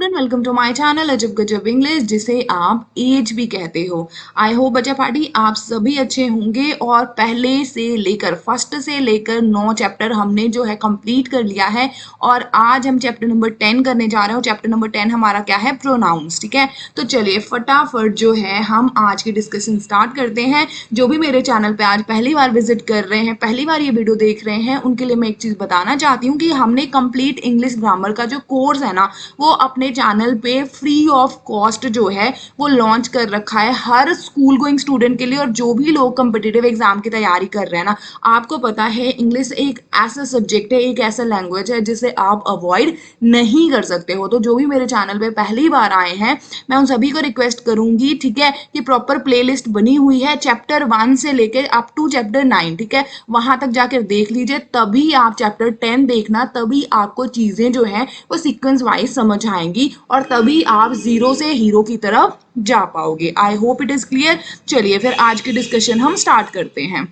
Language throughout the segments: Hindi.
Everyone, welcome to my channel Ajab Gajab English, जिसे आप एज भी कहते हो। आई होप बच्चा पार्टी आप सभी अच्छे होंगे और पहले से लेकर फर्स्ट से लेकर 9 चैप्टर हमने जो है कंप्लीट कर लिया है और आज हम चैप्टर नंबर 10 करने जा रहे हो। चैप्टर नंबर 10 हमारा क्या है? प्रोनाउंस। ठीक है, तो चलिए फटाफट जो है हम आज की डिस्कशन स्टार्ट करते हैं। जो भी मेरे चैनल पे आज पहली बार विजिट कर रहे हैं, पहली बार ये वीडियो देख रहे हैं, उनके लिए मैं एक चीज बताना चाहती हूँ कि हमने कंप्लीट इंग्लिश ग्रामर का जो कोर्स है ना, वो अपने चैनल पे फ्री ऑफ कॉस्ट जो है वो लॉन्च कर रखा है हर स्कूल गोइंग स्टूडेंट के लिए। और जो भी लोग कम्पिटिटिव एग्जाम की तैयारी कर रहे हैं ना, आपको पता है इंग्लिश एक ऐसा सब्जेक्ट है, एक ऐसा लैंग्वेज है जिसे आप अवॉइड नहीं कर सकते हो। तो जो भी मेरे चैनल पे पहली बार आए हैं, मैं उन सभी को रिक्वेस्ट करूंगी, ठीक है, कि प्रॉपर प्लेलिस्ट बनी हुई है चैप्टर 1 से लेकर अप टू चैप्टर 9, ठीक है, वहां तक जाकर देख लीजिए, तभी आप चैप्टर 10 देखना, तभी आपको चीजें जो है वो सीक्वेंस वाइज समझ आएंगी और तभी आप जीरो से हीरो की तरफ जा पाओगे। आई होप इट इज क्लियर। चलिए फिर आज की डिस्कशन हम स्टार्ट करते हैं।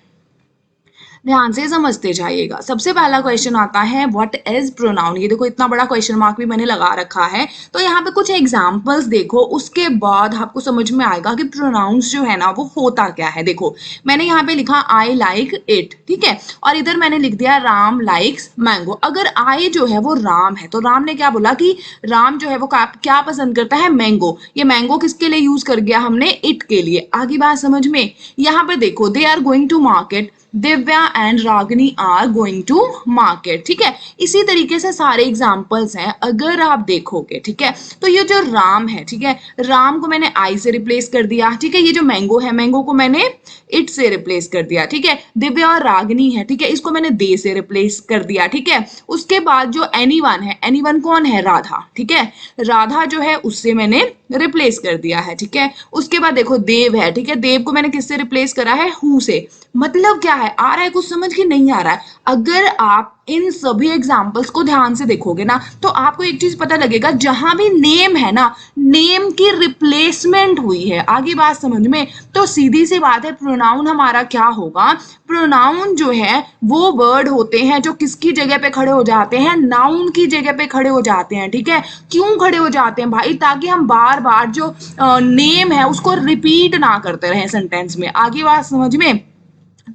ध्यान से समझते जाइएगा। सबसे पहला क्वेश्चन आता है व्हाट इज प्रोनाउन। ये देखो इतना बड़ा क्वेश्चन मार्क भी मैंने लगा रखा है, तो यहाँ पे कुछ एग्जांपल्स देखो, उसके बाद आपको समझ में आएगा कि प्रोनाउंस जो है ना वो होता क्या है। देखो मैंने यहाँ पे लिखा आई लाइक इट, ठीक है, और इधर मैंने लिख दिया राम लाइक्स मैंगो। अगर आई जो है वो राम है, तो राम ने क्या बोला कि राम जो है वो क्या पसंद करता है? मैंगो। ये मैंगो किसके लिए यूज कर गया हमने? इट के लिए। आगे बात समझ में। यहाँ पे देखो they are going to market, Divya and Ragini are going to market, ठीक है। इसी तरीके से सारे एग्जाम्पल्स हैं अगर आप देखोगे, ठीक है। तो ये जो राम है, ठीक है, राम को मैंने आई से रिप्लेस कर दिया, ठीक है। ये जो मैंगो है, मैंगो को मैंने इट से रिप्लेस कर दिया, ठीक है। दिव्या और रागनी है, ठीक है, इसको मैंने दे से रिप्लेस कर दिया, ठीक है। उसके बाद जो एनीवन है, एनीवन कौन है? राधा, ठीक है, राधा जो है उससे मैंने रिप्लेस कर दिया है, ठीक है। उसके बाद देखो देव है, ठीक है, देव को मैंने किससे रिप्लेस करा है? हु से। मतलब क्या है? आ रहा है कुछ समझ? कि नहीं आ रहा है? अगर आप इन सभी एग्जाम्पल्स को ध्यान से देखोगे ना, तो आपको एक चीज पता लगेगा, जहां भी नेम है ना, नेम की रिप्लेसमेंट हुई है। आगे बात समझ में। तो सीधी सी बात है, प्रोनाउन हमारा क्या होगा? प्रोनाउन जो है वो वर्ड होते हैं जो किसकी जगह पे खड़े हो जाते हैं? नाउन की जगह पे खड़े हो जाते हैं, ठीक है। क्यों खड़े हो जाते हैं भाई? ताकि हम बार बार जो नेम है उसको रिपीट ना करते रहे सेंटेंस में। आगे बात समझ में।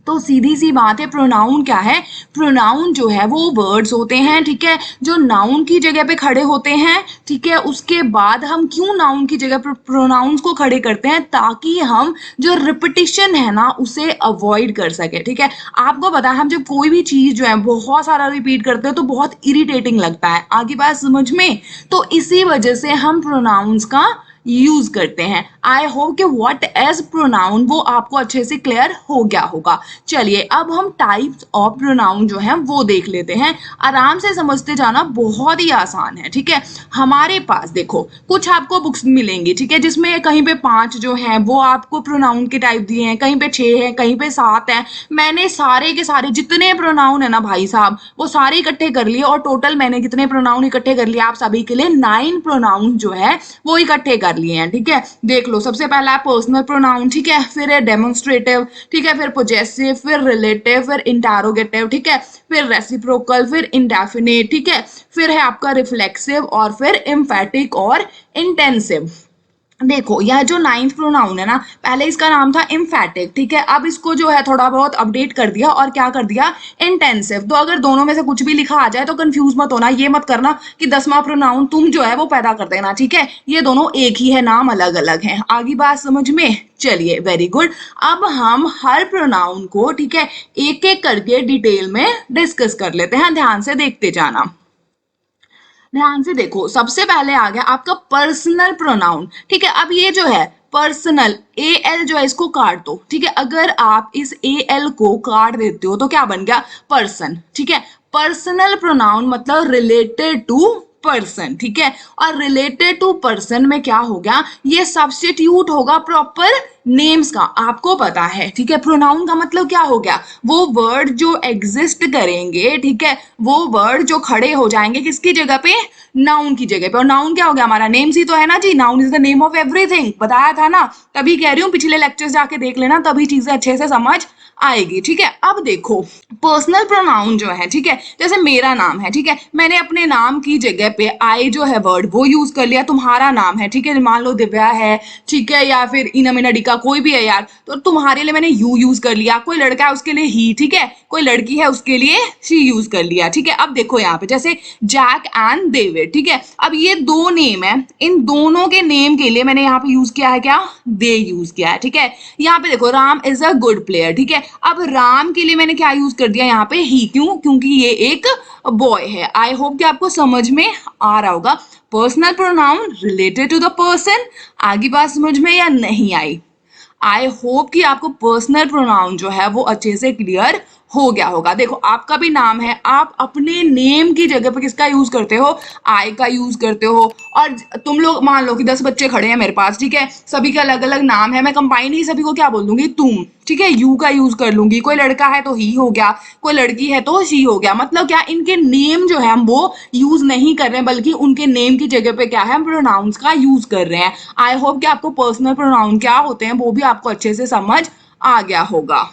तो सीधी सी बात है, प्रोनाउन क्या है? प्रोनाउन जो है वो वर्ड्स होते हैं, ठीक है, जो नाउन की जगह पे खड़े होते हैं, ठीक है। उसके बाद हम क्यों नाउन की जगह पर प्रोनाउंस को खड़े करते हैं? ताकि हम जो रिपीटिशन है ना उसे अवॉइड कर सके, ठीक है। आपको पता है, हम जब कोई भी चीज जो है बहुत सारा रिपीट करते हैं तो बहुत इरिटेटिंग लगता है। आगे बात समझ में। तो इसी वजह से हम प्रोनाउंस का यूज करते हैं। आई होप कि व्हाट एज प्रोनाउन वो आपको अच्छे से क्लियर हो गया होगा। चलिए अब हम टाइप्स ऑफ प्रोनाउन जो है वो देख लेते हैं। आराम से समझते जाना, बहुत ही आसान है, ठीक है। हमारे पास देखो कुछ आपको बुक्स मिलेंगी, ठीक है, जिसमें कहीं पे 5 जो है वो आपको प्रोनाउन के टाइप दिए हैं, कहीं पे 6 है, कहीं पे 7 है। मैंने सारे के सारे जितने प्रोनाउन है ना भाई साहब, वो सारे इकट्ठे कर लिए और टोटल मैंने कितने प्रोनाउन इकट्ठे कर लिए आप सभी के लिए? 9 प्रोनाउन जो है वो इकट्ठे कर लिए हैं, ठीक है। देख लो, सबसे पहला है पर्सनल प्रोनाउन, ठीक है, फिर है डेमोन्स्ट्रेटिव, ठीक है, फिर पोजेसिव, फिर रिलेटिव, फिर इंटरोगेटिव, ठीक है, फिर रेसिप्रोकल, फिर इंडेफिनिट, ठीक है, फिर है आपका रिफ्लेक्सिव और फिर एम्फेटिक और इंटेंसिव। देखो यह जो 9th प्रोनाउन है ना, पहले इसका नाम था एम्फेटिक, ठीक है, अब इसको जो है थोड़ा बहुत अपडेट कर दिया और क्या कर दिया? इंटेंसिव। तो अगर दोनों में से कुछ भी लिखा आ जाए तो कंफ्यूज मत होना, ये मत करना कि 10वां प्रोनाउन तुम जो है वो पैदा कर देना, ठीक है। ये दोनों एक ही है, नाम अलग अलग है। आगे बात समझ में। चलिए वेरी गुड। अब हम हर प्रोनाउन को, ठीक है, एक एक करके डिटेल में डिस्कस कर लेते हैं। ध्यान से देखते जाना। ध्यान से देखो, सबसे पहले आ गया आपका पर्सनल प्रोनाउन, ठीक है। अब ये जो है पर्सनल, ए एल जो है इसको काट दो, ठीक है। अगर आप इस ए एल को काट देते हो तो क्या बन गया? पर्सन, ठीक है। पर्सनल प्रोनाउन मतलब रिलेटेड टू पर्सन, ठीक है। और रिलेटेड टू पर्सन में क्या हो गया? ये सब्स्टिट्यूट होगा प्रॉपर नेम्स का। आपको पता है, ठीक है, प्रोनाउन का मतलब क्या हो गया? वो वर्ड जो एग्जिस्ट करेंगे, ठीक है, वो वर्ड जो खड़े हो जाएंगे किसकी जगह पे? नाउन की जगह पे। और नाउन क्या हो गया? हमारा नेम्स ही तो है ना जी। Noun is the name of everything, बताया था ना, तभी कह रही हूँ पिछले लेक्चर्स जाके देख लेना, तभी चीजें अच्छे से समझ आएगी, ठीक है। अब देखो पर्सनल प्रोनाउन जो है, ठीक है, जैसे मेरा नाम है, ठीक है, मैंने अपने नाम की जगह पे आई जो है वर्ड वो यूज कर लिया। तुम्हारा नाम है, ठीक है, मान लो दिव्या है, ठीक है, या फिर इना मिना डिका कोई भी है यार, तो तुम्हारे लिए मैंने यू यूज कर लिया। कोई लड़का है उसके लिए ही, ठीक है, कोई लड़की है उसके लिए शी यूज कर लिया, ठीक है। अब देखो यहाँ पे जैसे जैक एंड डेविड, ठीक है, अब ये दो नेम है, इन दोनों के नेम के लिए मैंने यहाँ पे यूज किया है क्या, दे यूज किया है, ठीक है। यहाँ पे देखो Ram is a good player, ठीक है, अब राम के लिए मैंने क्या यूज कर दिया यहाँ पे ही, क्यों, क्योंकि ये एक बॉय है। आई होप कि आपको समझ में आ रहा होगा। Personal pronoun related to the person, आगे बात समझ में या नहीं आई? आई होप कि आपको पर्सनल प्रोनाउन जो है वो अच्छे से क्लियर हो गया होगा। देखो आपका भी नाम है, आप अपने नेम की जगह पर किसका यूज करते हो, आई का यूज करते हो। और तुम लोग मान लो कि 10 बच्चे खड़े हैं मेरे पास, ठीक है, सभी के अलग अलग नाम है, मैं कंबाइन ही सभी को क्या बोल दूंगी, तुम, ठीक है, यू का यूज कर लूंगी। कोई लड़का है तो ही हो गया, कोई लड़की है तो शी हो गया। मतलब क्या, इनके नेम जो है हम वो यूज नहीं कर रहे हैं, बल्कि उनके नेम की जगह पे क्या है, हम प्रोनाउंस का यूज कर रहे हैं। आई होप कि आपको पर्सनल प्रोनाउन क्या होते हैं वो भी आपको अच्छे से समझ आ गया होगा।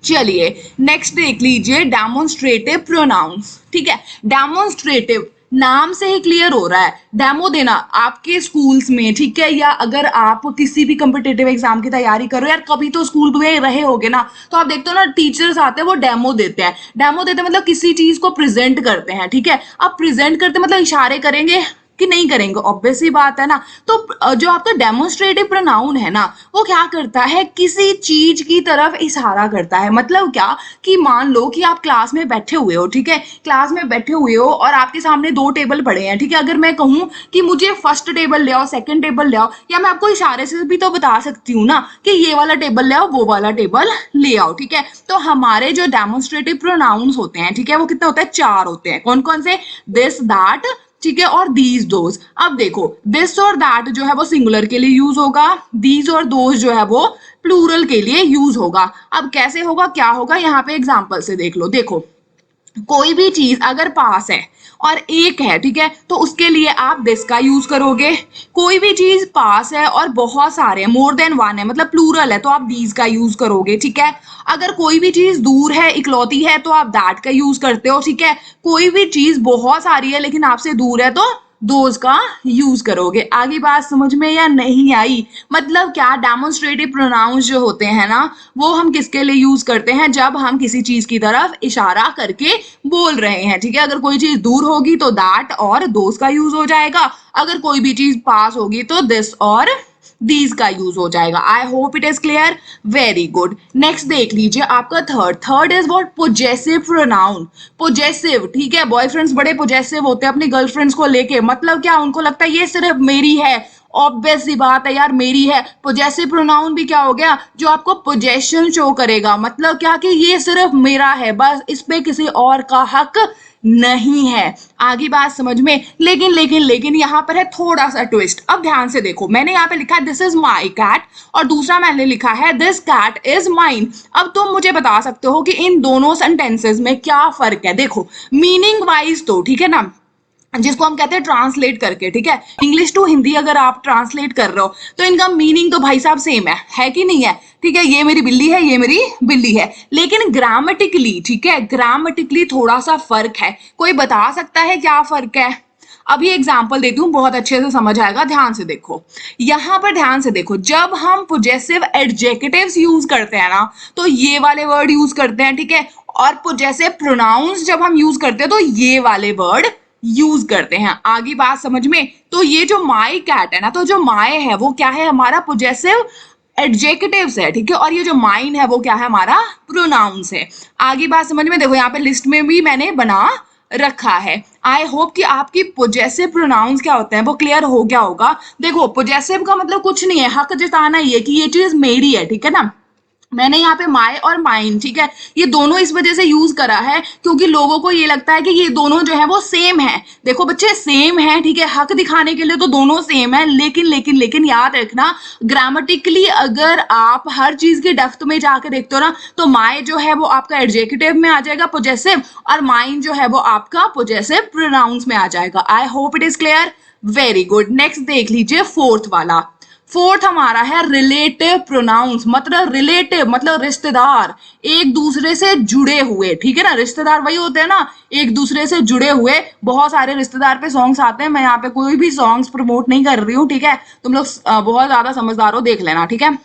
चलिए नेक्स्ट देख लीजिए डेमोन्स्ट्रेटिव प्रोनाउंस, ठीक है। डेमोन्स्ट्रेटिव नाम से ही क्लियर हो रहा है, डेमो देना आपके स्कूल्स में, ठीक है, या अगर आप किसी भी कॉम्पिटिटिव एग्जाम की तैयारी करो यार, कभी तो स्कूल में रहे होगे ना, तो आप देखते हो ना टीचर्स आते हैं वो डेमो देते हैं। डेमो देते हैं मतलब किसी चीज को प्रेजेंट करते हैं, ठीक है। अब प्रेजेंट करते मतलब इशारे करेंगे कि नहीं करेंगे, ऑब्वियस सी बात है ना। तो जो आपका डेमोन्स्ट्रेटिव प्रोनाउन है ना, वो क्या करता है, किसी चीज की तरफ इशारा करता है। मतलब क्या, कि मान लो कि आप क्लास में बैठे हुए हो, ठीक है, क्लास में बैठे हुए हो और आपके सामने दो टेबल पड़े हैं, ठीक है। अगर मैं कहूं कि मुझे फर्स्ट टेबल ले आओ, सेकंड टेबल ले आओ, या मैं आपको इशारे से भी तो बता सकती हूँ ना कि ये वाला टेबल ले आओ, वो वाला टेबल ले आओ, ठीक है। तो हमारे जो डेमोन्स्ट्रेटिव प्रोनाउंस होते हैं, ठीक है, वो कितने होते हैं, 4 होते हैं। कौन कौन से, दिस, दैट, ठीक है, और दीज दोज। अब देखो दिस और दैट जो है वो सिंगुलर के लिए यूज होगा, दीज और दोज जो है वो प्लूरल के लिए यूज होगा। अब कैसे होगा, क्या होगा, यहाँ पे एग्जांपल से देख लो। देखो कोई भी चीज अगर पास है और एक है, ठीक है, तो उसके लिए आप दिस का यूज करोगे। कोई भी चीज पास है और बहुत सारे हैं, मोर देन वन है, मतलब प्लूरल है, तो आप दीज का यूज करोगे, ठीक है। अगर कोई भी चीज दूर है, इकलौती है, तो आप दैट का यूज करते हो, ठीक है। कोई भी चीज बहुत सारी है लेकिन आपसे दूर है, तो दोज का यूज करोगे। आगे बात समझ में या नहीं आई? मतलब क्या, डेमोन्स्ट्रेटिव प्रोनाउंस जो होते हैं ना, वो हम किसके लिए यूज करते हैं, जब हम किसी चीज की तरफ इशारा करके बोल रहे हैं, ठीक है। अगर कोई चीज दूर होगी तो दैट और दोज का यूज हो जाएगा, अगर कोई भी चीज पास होगी तो दिस और दीज का यूज हो जाएगा। आई hope it is clear, very good. Next देख लीजिए आपका third is what, possessive pronoun. Possessive, ठीक है, बॉयफ्रेंड्स बड़े पोजेसिव होते हैं अपनी गर्लफ्रेंड्स को लेके। मतलब क्या, उनको लगता है ये सिर्फ मेरी है, ऑब्वियस सी बात है यार, मेरी है। पोजेसिव प्रोनाउन भी क्या हो गया, जो आपको पोजेशन शो करेगा। मतलब क्या, कि ये सिर्फ मेरा है, बस इस पे किसी और का हक नहीं है। आगे बात समझ में? लेकिन यहाँ पर है थोड़ा सा ट्विस्ट। अब ध्यान से देखो, मैंने यहाँ पे लिखा है दिस इज माई कैट, और दूसरा मैंने लिखा है दिस कैट इज माइन। अब तुम मुझे बता सकते हो कि इन दोनों सेंटेंसेस में क्या फर्क है। देखो मीनिंग वाइज तो ठीक है ना, जिसको हम कहते हैं ट्रांसलेट करके, ठीक है, इंग्लिश टू हिंदी अगर आप ट्रांसलेट कर रहे हो तो इनका मीनिंग तो भाई साहब सेम है कि नहीं है? ठीक है, ये मेरी बिल्ली है, ये मेरी बिल्ली है, लेकिन ग्रामेटिकली, ठीक है, ग्रामेटिकली थोड़ा सा फर्क है। कोई बता सकता है क्या फर्क है? अभी एग्जाम्पल देती हूँ, बहुत अच्छे से समझ आएगा। ध्यान से देखो, यहाँ पर ध्यान से देखो, जब हम पोजेसिव एडजेक्टिव्स यूज करते हैं ना, तो ये वाले वर्ड यूज करते हैं, ठीक है, और पोजेसिव प्रोनाउंस जब हम यूज करते हैं तो ये वाले वर्ड यूज करते हैं। आगे बात समझ में? तो ये जो माई कैट है ना, तो जो माई है वो क्या है, हमारा पोजेसिव एडजेक्टिव्स है, ठीक है, और ये जो माइन है वो क्या है, हमारा प्रोनाउंस है। आगे बात समझ में? देखो यहाँ पे लिस्ट में भी मैंने बना रखा है। आई होप कि आपकी पोजेसिव प्रोनाउंस क्या होते हैं वो क्लियर हो गया होगा। देखो पोजेसिव का मतलब कुछ नहीं है, हक जताना ही है कि ये चीज मेरी है, ठीक है ना। मैंने यहाँ पे माई और माइन, ठीक है, ये दोनों इस वजह से यूज करा है क्योंकि लोगों को ये लगता है कि ये दोनों जो है वो सेम है। देखो बच्चे सेम है, ठीक है, हक दिखाने के लिए तो दोनों सेम है, लेकिन याद रखना, ग्रामेटिकली अगर आप हर चीज के डेप्थ में जाके देखते हो ना, तो माई जो है वो आपका एडजेक्टिव में आ जाएगा पोजेसिव, और माइन जो है वो आपका पोजेसिव प्रोनाउंस में आ जाएगा। आई hope it is clear, very good. Next देख लीजिए फोर्थ वाला। फोर्थ हमारा है रिलेटिव प्रोनाउंस, मतलब रिलेटिव मतलब रिश्तेदार, एक दूसरे से जुड़े हुए, ठीक है ना, रिश्तेदार वही होते हैं ना एक दूसरे से जुड़े हुए। बहुत सारे रिश्तेदार पे सॉन्ग्स आते हैं, मैं यहाँ पे कोई भी सॉन्ग्स प्रमोट नहीं कर रही हूँ, ठीक है, तुम लोग बहुत ज्यादा समझदार हो, देख लेना, ठीक है।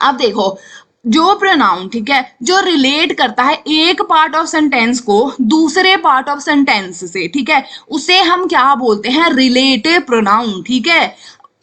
अब देखो, जो प्रोनाउन, ठीक है, जो रिलेट करता है एक पार्ट ऑफ सेंटेंस को दूसरे पार्ट ऑफ सेंटेंस से, ठीक है, उसे हम क्या बोलते हैं, रिलेटिव प्रोनाउन, ठीक है।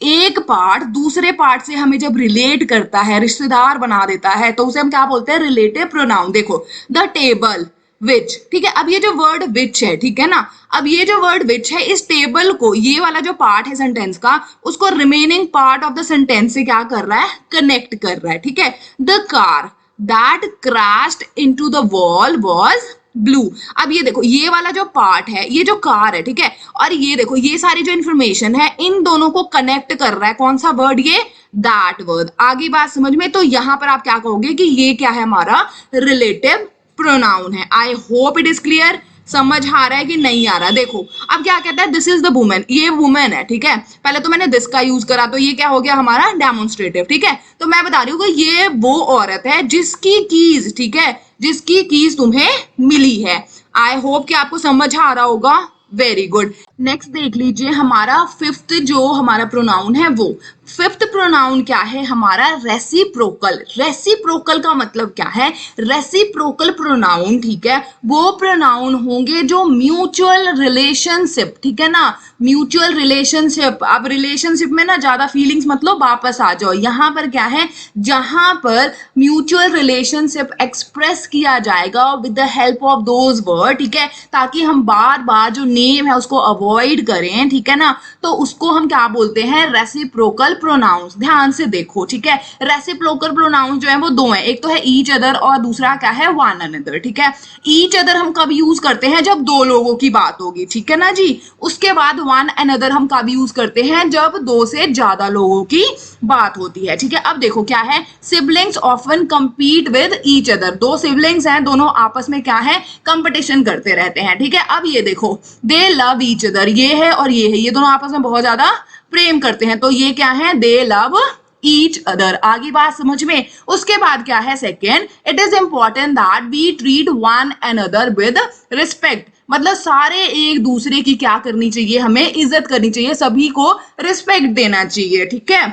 एक पार्ट दूसरे पार्ट से हमें जब रिलेट करता है, रिश्तेदार बना देता है, तो उसे हम क्या बोलते हैं, रिलेटिव प्रोनाउन। देखो, द टेबल विच, ठीक है, अब ये जो वर्ड विच है, ठीक है ना, अब ये जो वर्ड विच है, इस टेबल को, ये वाला जो पार्ट है सेंटेंस का, उसको remaining part of the sentence से क्या कर रहा है, कनेक्ट कर रहा है, ठीक है। The car that crashed into the wall was blue. अब ये देखो, ये वाला जो पार्ट है, ये जो कार है, ठीक है, और ये देखो, ये सारी जो इन्फॉर्मेशन है, इन दोनों को कनेक्ट कर रहा है कौन सा वर्ड, ये दैट वर्ड। आगे बात समझ में, तो यहां पर आप क्या कहोगे कि ये क्या है, हमारा रिलेटिव प्रोनाउन है। आई होप इट इज क्लियर, समझ आ रहा है कि नहीं आ रहा। देखो, अब क्या कहता है, दिस इज द वुमेन, ये वुमेन है, ठीक है, पहले तो मैंने दिस का यूज करा, तो ये क्या हो गया हमारा डेमोन्स्ट्रेटिव, ठीक है। तो मैं बता रही हूँ कि ये वो औरत है जिसकी कीज, ठीक है, जिसकी कीज तुम्हें मिली है। आई होप कि आपको समझ आ रहा होगा, वेरी गुड। नेक्स्ट देख लीजिए, हमारा फिफ्थ जो हमारा प्रोनाउन है, वो फिफ्थ प्रोनाउन क्या है हमारा, रेसिप्रोकल। रेसिप्रोकल का मतलब क्या है, रेसिप्रोकल प्रोनाउन, ठीक है, वो प्रोनाउन होंगे जो म्यूचुअल रिलेशनशिप, ठीक है ना, म्यूचुअल रिलेशनशिप। अब रिलेशनशिप में ना ज्यादा फीलिंग्स मतलब वापस आ जाओ, यहाँ पर क्या है, जहां पर म्यूचुअल रिलेशनशिप एक्सप्रेस किया जाएगा with the help of those word, ठीक है, ताकि हम बार बार जो नेम है उसको अवॉइड करें, ठीक है ना, तो उसको हम क्या बोलते हैं, रेसिप्रोकल प्रोनाउंस। ध्यान से देखो, ठीक है, रेसिप्रोकल प्रोनाउंस जो है वो दो हैं, एक तो है ईच अदर और दूसरा क्या है, वन अनदर, ठीक है। ईच अदर हम कब यूज करते हैं, जब दो लोगों की बात होगी, ठीक है ना जी। उसके बाद वन अनदर हम कब यूज करते हैं, जब दो से ज्यादा लोगों की बात होती है, ठीक है। अब देखो क्या है, siblings often compete with each other, दो सिबलिंग्स हैं, दोनों आपस में क्या है, कंपटीशन करते रहते हैं, ठीक है। अब ये देखो, दे लव ईच अदर, ये है और ये है, ये दोनों आपस में बहुत ज्यादा प्रेम करते हैं, तो ये क्या है, दे लव ईच अदर। आगे बात समझ में। उसके बाद क्या है, second, it is important that we treat one another with respect, मतलब सारे एक दूसरे की क्या करनी चाहिए, हमें इज्जत करनी चाहिए, सभी को रिस्पेक्ट देना चाहिए, ठीक है।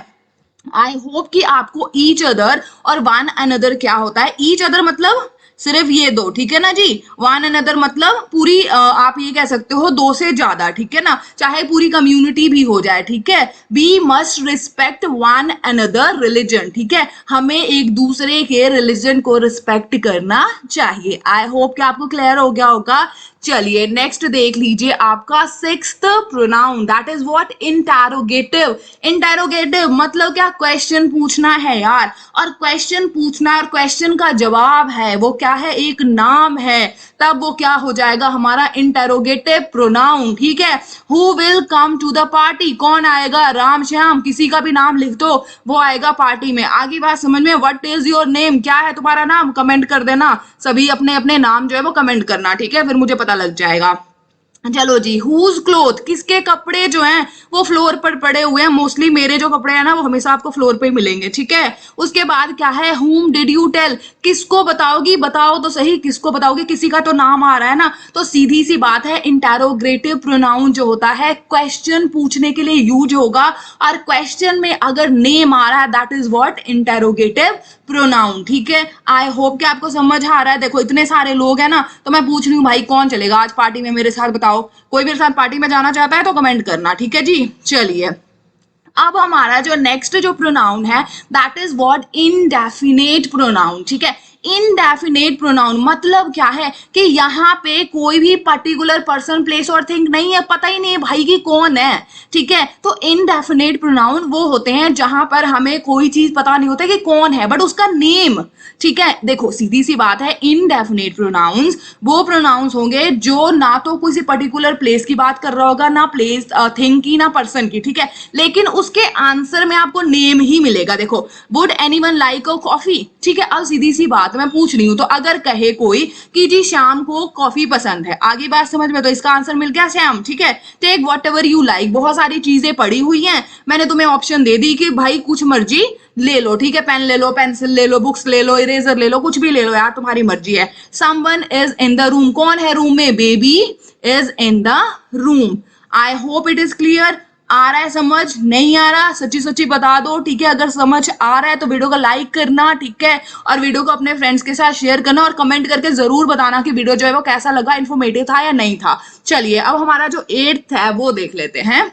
आई होप कि आपको ईच अदर और वन अनदर क्या होता है, ईच अदर मतलब सिर्फ ये दो, ठीक है ना जी। वन अनदर मतलब पूरी आप ये कह सकते हो दो से ज्यादा, ठीक है ना, चाहे पूरी कम्युनिटी भी हो जाए, ठीक है। We must respect one another religion, ठीक है, हमें एक दूसरे के रिलीजन को रिस्पेक्ट करना चाहिए। आई होप कि आपको क्लियर हो गया होगा। चलिए नेक्स्ट देख लीजिए, आपका sixth pronoun, that is what, interrogative. Interrogative मतलब क्या, क्वेश्चन पूछना है यार, और क्वेश्चन पूछना और क्वेश्चन का जवाब है वो क्या है, एक नाम है, तब वो क्या हो जाएगा हमारा इंटरोगेटिव प्रोनाउन, ठीक है। Who will come to the party, कौन आएगा, राम श्याम, किसी का भी नाम लिख दो, वो आएगा पार्टी में। आगे बात समझ में, व्हाट इज योर नेम, क्या है तुम्हारा नाम, कमेंट कर देना, सभी अपने अपने नाम जो है वो कमेंट करना, ठीक है, फिर मुझे पता लग जाएगा। चलो जी, हुज क्लोथ, किसके कपड़े जो हैं वो फ्लोर पर पड़े हुए हैं, मोस्टली मेरे जो कपड़े हैं ना वो हमेशा आपको फ्लोर पे ही मिलेंगे, ठीक है। उसके बाद क्या है, हुम डिड यू टेल, किसको बताओगी, बताओ तो सही किसको बताओगी, किसी का तो नाम आ रहा है ना, तो सीधी सी बात है, इंटरोगेटिव प्रोनाउन जो होता है क्वेश्चन पूछने के लिए यूज होगा, और क्वेश्चन में अगर नेम आ रहा है that is what, interrogative pronoun, ठीक है। आई होप कि आपको समझ आ रहा है। देखो इतने सारे लोग हैं ना, तो मैं पूछ रही हूँ भाई कौन चलेगा आज पार्टी में मेरे साथ, बताओ, कोई मेरे साथ पार्टी में जाना चाहता है तो कमेंट करना, ठीक है जी। चलिए, अब हमारा जो नेक्स्ट जो प्रोनाउन है that is what, indefinite pronoun, ठीक है। इनडेफिनेट प्रोनाउन मतलब क्या है कि यहाँ पे कोई भी पर्टिकुलर पर्सन, प्लेस और थिंग नहीं है, पता ही नहीं है भाई कि कौन है, ठीक है। तो इनडेफिनेट प्रोनाउन वो होते हैं जहां पर हमें कोई चीज पता नहीं होता कि कौन है, बट उसका नेम, ठीक है। देखो सीधी सी बात है, इनडेफिनेट प्रोनाउंस वो प्रोनाउंस होंगे जो ना तो किसी पर्टिकुलर प्लेस की बात कर रहा होगा, ना प्लेस थिंग की, ना पर्सन की, ठीक है, लेकिन उसके आंसर में आपको नेम ही मिलेगा। देखो, would anyone like a coffee, ठीक है। अब सीधी सी बात बात मैं पूछ रही हूँ। तो अगर कहे कोई कि जी श्याम को कॉफी पसंद है, आगे बात समझ में, तो इसका आंसर मिल गया श्याम। ठीक है, take whatever you like, बहुत सारी चीजें पड़ी हुई हैं, मैंने तुम्हें ऑप्शन दे दी कि भाई कुछ मर्जी ले लो। ठीक है, पेन ले लो, पेंसिल ले लो, बुक्स ले लो, इरेजर ले लो, कुछ भी ले लो यार, तुम्हारी मर्जी है। Someone is in the room, कौन है रूम में? Baby is in the room. I hope it is clear. आ रहा है समझ? नहीं आ रहा? सच्ची सच्ची बता दो। ठीक है, अगर समझ आ रहा है तो वीडियो को लाइक करना, ठीक है, और वीडियो को अपने फ्रेंड्स के साथ शेयर करना और कमेंट करके जरूर बताना कि वीडियो जो है वो कैसा लगा, इन्फॉर्मेटिव था या नहीं था। चलिए अब हमारा जो 8th है वो देख लेते हैं।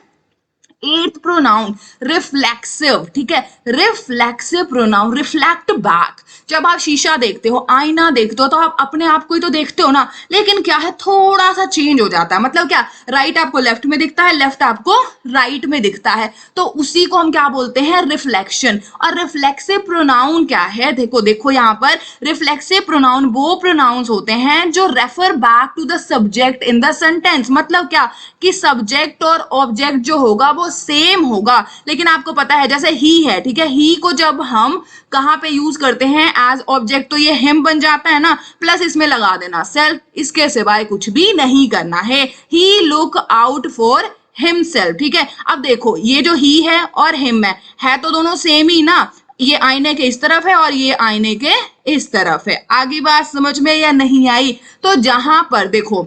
8th pronoun reflexive. ठीक है, रिफ्लेक्सिव प्रोनाउन, रिफ्लेक्ट बैक। जब आप शीशा देखते हो, आईना देखते हो, तो आप अपने आप को ही तो देखते हो ना, लेकिन क्या है, थोड़ा सा चेंज हो जाता है। मतलब क्या, राइट आपको लेफ्ट में दिखता है, लेफ्ट आपको राइट में दिखता है, तो उसी को हम क्या बोलते हैं? रिफ्लेक्शन। और रिफ्लेक्सिव प्रोनाउन क्या है? देखो देखो यहाँ पर, रिफ्लेक्सिव प्रोनाउन वो प्रोनाउंस होते हैं जो refer back to the subject in the sentence. मतलब क्या, कि सब्जेक्ट और ऑब्जेक्ट जो होगा वो सेम होगा, लेकिन आपको पता है जैसे ही है, ठीक है, ही को जब हम कहां पे यूज करते हैं एज ऑब्जेक्ट, तो ये हिम बन जाता है ना, प्लस इसमें लगा देना सेल्फ, इसके सिवाय कुछ भी नहीं करना है। ही लुक आउट फॉर हिमसेल्फ। ठीक है, अब देखो ये जो ही है और हिम है तो दोनों सेम ही ना, ये आईने के इस तरफ है और ये आईने के इस तरफ है। आगे बात समझ में या नहीं आई? तो जहां पर देखो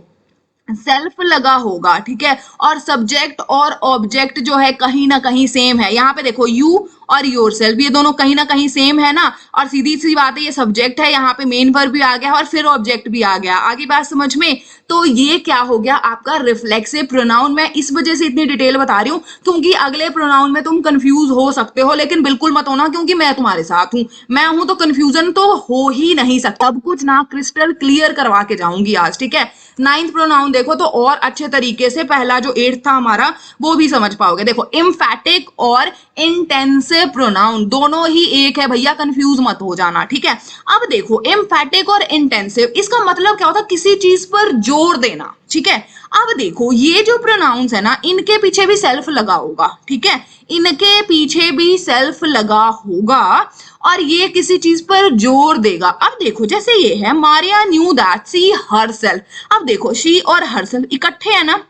सेल्फ लगा होगा, ठीक है, और सब्जेक्ट और ऑब्जेक्ट जो है कहीं ना कहीं सेम है। यहाँ पे देखो यू और योर सेल्फ, ये दोनों कहीं ना कहीं सेम है ना, और सीधी सी बात है, ये सब्जेक्ट है, यहाँ पे मेन वर्ब भी आ गया और फिर ऑब्जेक्ट भी आ गया। आगे बात समझ में? तो ये क्या हो गया आपका रिफ्लेक्सिव प्रोनाउन। मैं इस वजह से इतनी डिटेल बता रही हूँ क्योंकि अगले प्रोनाउन में तुम कंफ्यूज हो सकते हो, लेकिन बिल्कुल मत होना क्योंकि मैं तुम्हारे साथ हूँ, मैं हूं तो कंफ्यूजन तो हो ही नहीं सकता। अब कुछ ना क्रिस्टल क्लियर करवा के जाऊंगी आज। ठीक है, 9th प्रोनाउन देखो तो और अच्छे तरीके से पहला जो 8th था हमारा वो भी समझ पाओगे। देखो एम्फैटिक और इंटेंसिव प्रोनाउन दोनों ही एक है भैया, कंफ्यूज मत हो जाना। ठीक है, अब देखो एम्फैटिक और इंटेंसिव, इसका मतलब क्या होता है? किसी चीज पर जोर देना। ठीक है, अब देखो ये जो प्रोनाउंस है ना, इनके पीछे भी सेल्फ लगा होगा। ठीक है, इनके पीछे भी सेल्फ लगा होगा और ये किसी चीज पर जोर देगा। अब देखो जैसे ये है, Maria knew that she herself. अब देखो शी और हरसेल्फ इकट्ठे है ना,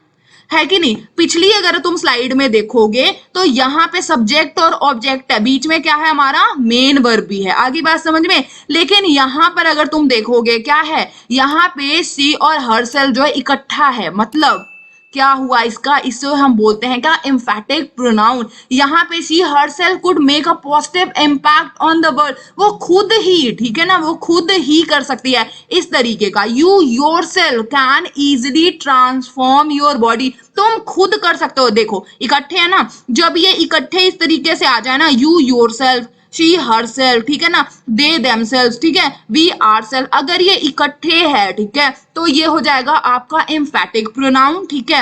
है कि नहीं? पिछली अगर तुम स्लाइड में देखोगे तो यहाँ पे सब्जेक्ट और ऑब्जेक्ट है, बीच में क्या है हमारा? मेन वर्ब भी है। आगे बात समझ में? लेकिन यहाँ पर अगर तुम देखोगे क्या है, यहाँ पे सी और हरसेल्फ जो है इकट्ठा है, मतलब क्या हुआ इसका? इससे हम बोलते हैं क्या? Emphatic pronoun. यहाँ पे she herself could make a positive impact on the world, वो खुद ही, ठीक है ना, वो खुद ही कर सकती है इस तरीके का। You yourself can easily transform your body, तुम खुद कर सकते हो। देखो इकट्ठे है ना, जब ये इकट्ठे इस तरीके से आ जाए ना, यू योरसेल्फ, शी हरसेल्फ, ठीक है ना, दे देमसेल्व्स, ठीक है, वी आरसेल्फ, अगर ये इकट्ठे है, ठीक है, तो ये हो जाएगा आपका एम्फैटिक प्रोनाउन। ठीक है,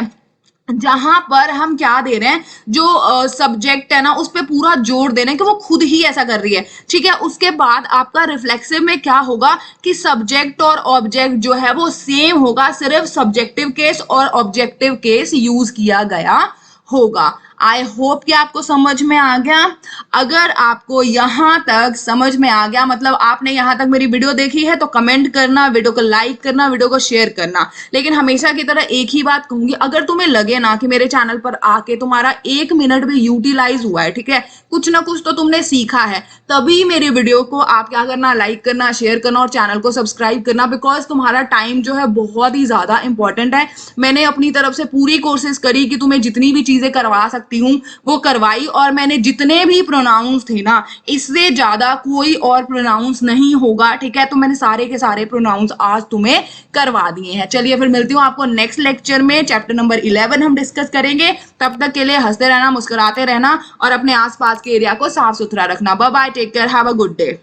जहां पर हम क्या दे रहे हैं, जो सब्जेक्ट है ना उस पे पूरा जोर दे रहे हैं कि वो खुद ही ऐसा कर रही है। ठीक है, उसके बाद आपका रिफ्लेक्सिव में क्या होगा कि सब्जेक्ट और ऑब्जेक्ट जो है वो सेम होगा, सिर्फ सब्जेक्टिव केस और ऑब्जेक्टिव केस यूज किया गया होगा। आई होप कि आपको समझ में आ गया। अगर आपको यहां तक समझ में आ गया, मतलब आपने यहां तक मेरी वीडियो देखी है, तो कमेंट करना, वीडियो को लाइक करना, वीडियो को शेयर करना। लेकिन हमेशा की तरह एक ही बात कहूंगी, अगर तुम्हें लगे ना कि मेरे चैनल पर आके तुम्हारा 1 मिनट भी यूटिलाइज हुआ है, ठीक है, कुछ ना कुछ तो तुमने सीखा है, तभी मेरी वीडियो को आप क्या करना, लाइक करना, शेयर करना और चैनल को सब्सक्राइब करना, बिकॉज तुम्हारा टाइम जो है बहुत ही ज्यादा इंपॉर्टेंट है। मैंने अपनी तरफ से पूरी कोशिश करी कि तुम्हें जितनी भी चीजें करवा सकती हूँ वो करवाई, और मैंने जितने भी प्रोनाउंस थे ना, इससे ज्यादा कोई और प्रोनाउंस नहीं होगा। ठीक है, तो मैंने सारे के सारे प्रोनाउंस आज तुम्हें करवा दिए हैं। चलिए फिर मिलती हूँ आपको नेक्स्ट लेक्चर में, चैप्टर नंबर 11 हम डिस्कस करेंगे। तब तक के लिए हंसते रहना, मुस्कुराते रहना और अपने आसपास के एरिया को साफ सुथरा रखना। Bye bye, take care, have a good day.